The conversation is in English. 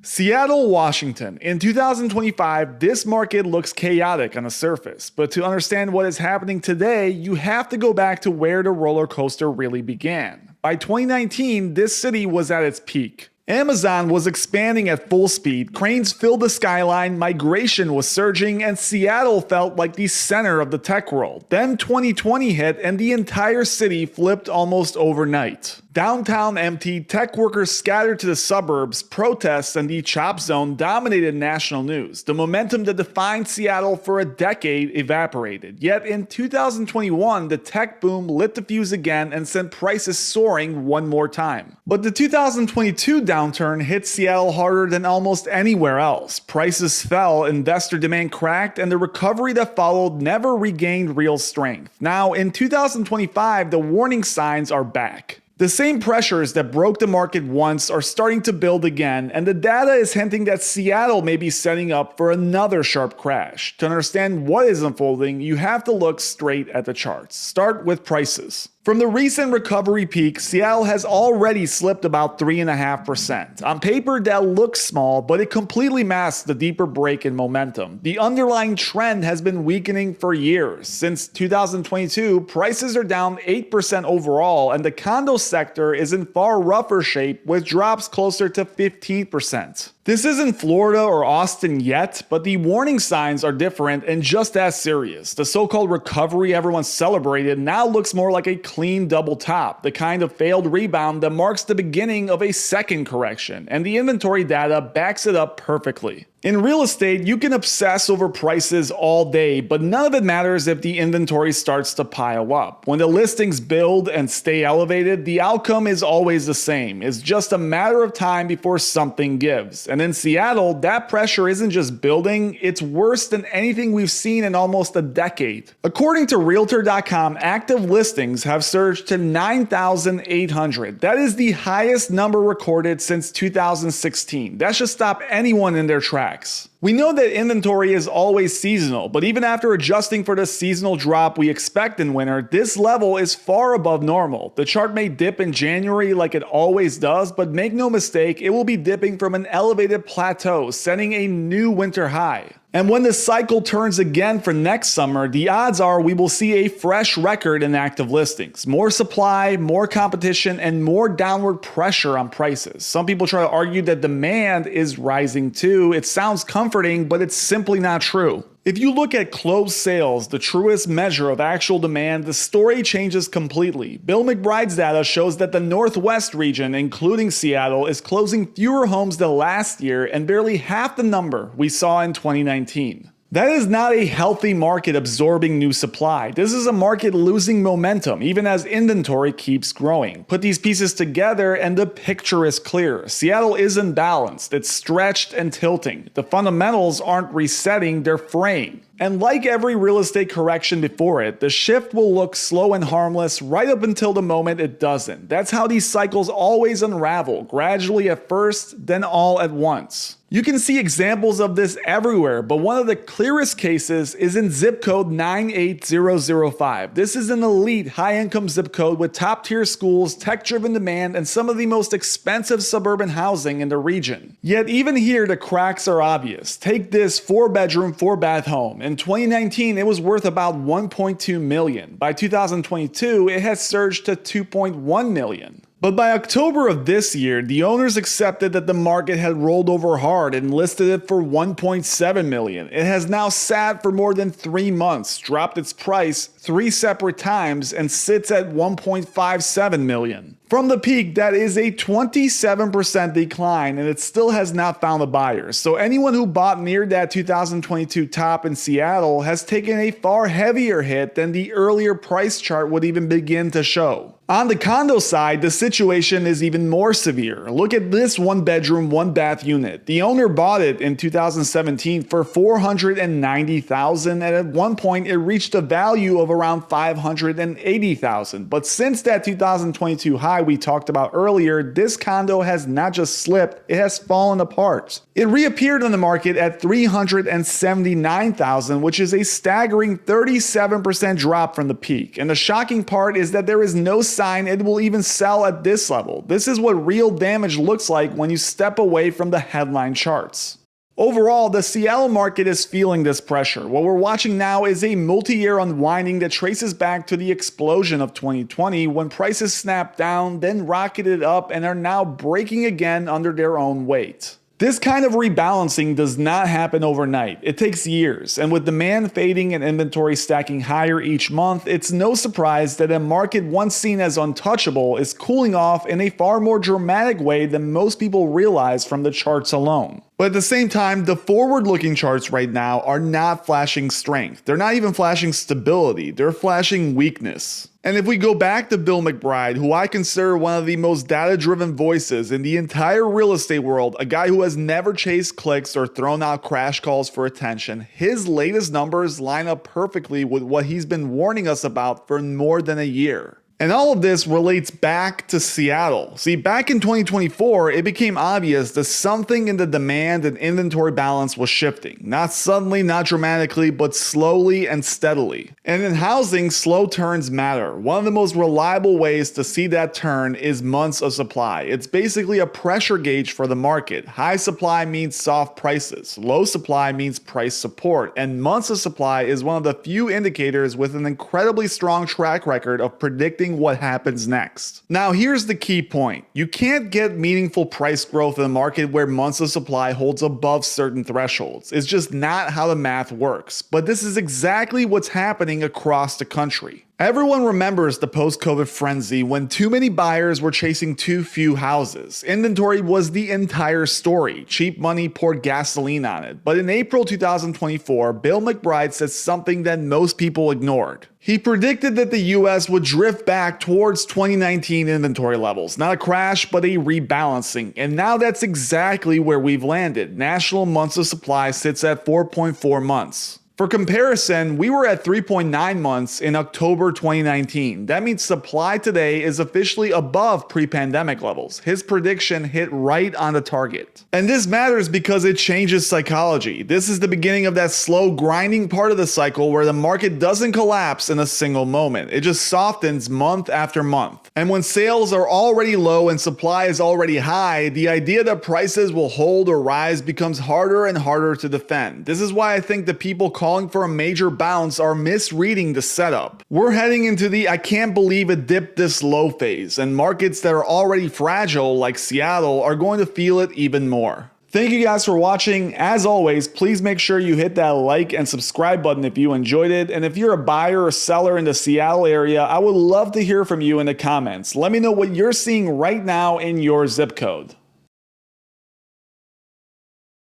Seattle, Washington. In 2025, this market looks chaotic on the surface, but to understand what is happening today, you have to go back to where the roller coaster really began. By 2019, this city was at its peak. Amazon was expanding at full speed, cranes filled the skyline, migration was surging, and Seattle felt like the center of the tech world. Then 2020 hit and the entire city flipped almost overnight. Downtown empty, tech workers scattered to the suburbs, protests and the chop zone dominated national news. The momentum that defined Seattle for a decade evaporated. Yet in 2021, the tech boom lit the fuse again and sent prices soaring one more time. But the 2022 downturn hit Seattle harder than almost anywhere else. Prices fell, investor demand cracked, and the recovery that followed never regained real strength. Now, in 2025, the warning signs are back. The same pressures that broke the market once are starting to build again, and the data is hinting that Seattle may be setting up for another sharp crash. To understand what is unfolding, you have to look straight at the charts. Start with prices. From the recent recovery peak, Seattle has already slipped about 3.5%. On paper, that looks small, but it completely masks the deeper break in momentum. The underlying trend has been weakening for years. Since 2022, prices are down 8% overall, and the condo sector is in far rougher shape with drops closer to 15%. This isn't Florida or Austin yet, but the warning signs are different and just as serious. The so-called recovery everyone celebrated now looks more like a clean double top, the kind of failed rebound that marks the beginning of a second correction, and the inventory data backs it up perfectly. In real estate, you can obsess over prices all day, but none of it matters if the inventory starts to pile up. When the listings build and stay elevated, the outcome is always the same. It's just a matter of time before something gives. And in Seattle, that pressure isn't just building, it's worse than anything we've seen in almost a decade. According to Realtor.com, active listings have surged to 9,800. That is the highest number recorded since 2016. That should stop anyone in their tracks. We know that inventory is always seasonal, but even after adjusting for the seasonal drop we expect in winter, this level is far above normal. The chart may dip in January like it always does, but make no mistake, it will be dipping from an elevated plateau, setting a new winter high. And when the cycle turns again for next summer, the odds are we will see a fresh record in active listings. More supply, more competition, and more downward pressure on prices. Some people try to argue that demand is rising too. It sounds comforting, but it's simply not true. If you look at closed sales, the truest measure of actual demand, the story changes completely. Bill McBride's data shows that the Northwest region, including Seattle, is closing fewer homes than last year and barely half the number we saw in 2019. That is not a healthy market absorbing new supply. This is a market losing momentum, even as inventory keeps growing. Put these pieces together and the picture is clear. Seattle isn't balanced, it's stretched and tilting. The fundamentals aren't resetting, they're fraying. And like every real estate correction before it, the shift will look slow and harmless right up until the moment it doesn't. That's how these cycles always unravel, gradually at first, then all at once. You can see examples of this everywhere, but one of the clearest cases is in zip code 98005. This is an elite high-income zip code with top-tier schools, tech-driven demand, and some of the most expensive suburban housing in the region. Yet even here, the cracks are obvious. Take this 4-bedroom, 4-bath home. In 2019, it was worth about $1.2 million. By 2022, it has surged to $2.1 million. But by October of this year, the owners accepted that the market had rolled over hard and listed it for $1.7 million. It has now sat for more than 3 months, dropped its price 3 separate times, and sits at $1.57 million. From the peak, that is a 27% decline, and it still has not found a buyer. So anyone who bought near that 2022 top in Seattle has taken a far heavier hit than the earlier price chart would even begin to show. On the condo side, the situation is even more severe. Look at this 1-bedroom, 1-bath unit. The owner bought it in 2017 for $490,000, and at one point it reached a value of around $580,000. But since that 2022 high we talked about earlier, this condo has not just slipped, it has fallen apart. It reappeared on the market at $379,000, which is a staggering 37% drop from the peak. And the shocking part is that there is no sign it will even sell at this level. This is what real damage looks like when you step away from the headline charts. Overall, the Seattle market is feeling this pressure. What we're watching now is a multi-year unwinding that traces back to the explosion of 2020 when prices snapped down, then rocketed up, and are now breaking again under their own weight. This kind of rebalancing does not happen overnight. It takes years, and with demand fading and inventory stacking higher each month, it's no surprise that a market once seen as untouchable is cooling off in a far more dramatic way than most people realize from the charts alone. But at the same time, the forward-looking charts right now are not flashing strength. They're not even flashing stability. They're flashing weakness. And if we go back to Bill McBride, who I consider one of the most data-driven voices in the entire real estate world, a guy who has never chased clicks or thrown out crash calls for attention, his latest numbers line up perfectly with what he's been warning us about for more than a year. And all of this relates back to Seattle. See, back in 2024, it became obvious that something in the demand and inventory balance was shifting. Not suddenly, not dramatically, but slowly and steadily. And in housing, slow turns matter. One of the most reliable ways to see that turn is months of supply. It's basically a pressure gauge for the market. High supply means soft prices. Low supply means price support. And months of supply is one of the few indicators with an incredibly strong track record of predicting what happens next. Now, here's the key point. You can't get meaningful price growth in a market where months of supply holds above certain thresholds. It's just not how the math works. But this is exactly what's happening across the country. Everyone remembers the post-COVID frenzy when too many buyers were chasing too few houses. Inventory was the entire story. Cheap money poured gasoline on it. But in April 2024, Bill McBride said something that most people ignored. He predicted that the US would drift back towards 2019 inventory levels. Not a crash, but a rebalancing. And now that's exactly where we've landed. National months of supply sits at 4.4 months. For comparison, we were at 3.9 months in October 2019. That means supply today is officially above pre-pandemic levels. His prediction hit right on the target. And this matters because it changes psychology. This is the beginning of that slow grinding part of the cycle where the market doesn't collapse in a single moment. It just softens month after month. And when sales are already low and supply is already high, the idea that prices will hold or rise becomes harder and harder to defend. This is why I think the people calling for a major bounce are misreading the setup. We're heading into the I can't believe it dipped this low phase, and markets that are already fragile like Seattle are going to feel it even more. Thank you guys for watching. As always, please make sure you hit that like and subscribe button if you enjoyed it. And if you're a buyer or seller in the Seattle area, I would love to hear from you in the comments. Let me know what you're seeing right now in your zip code.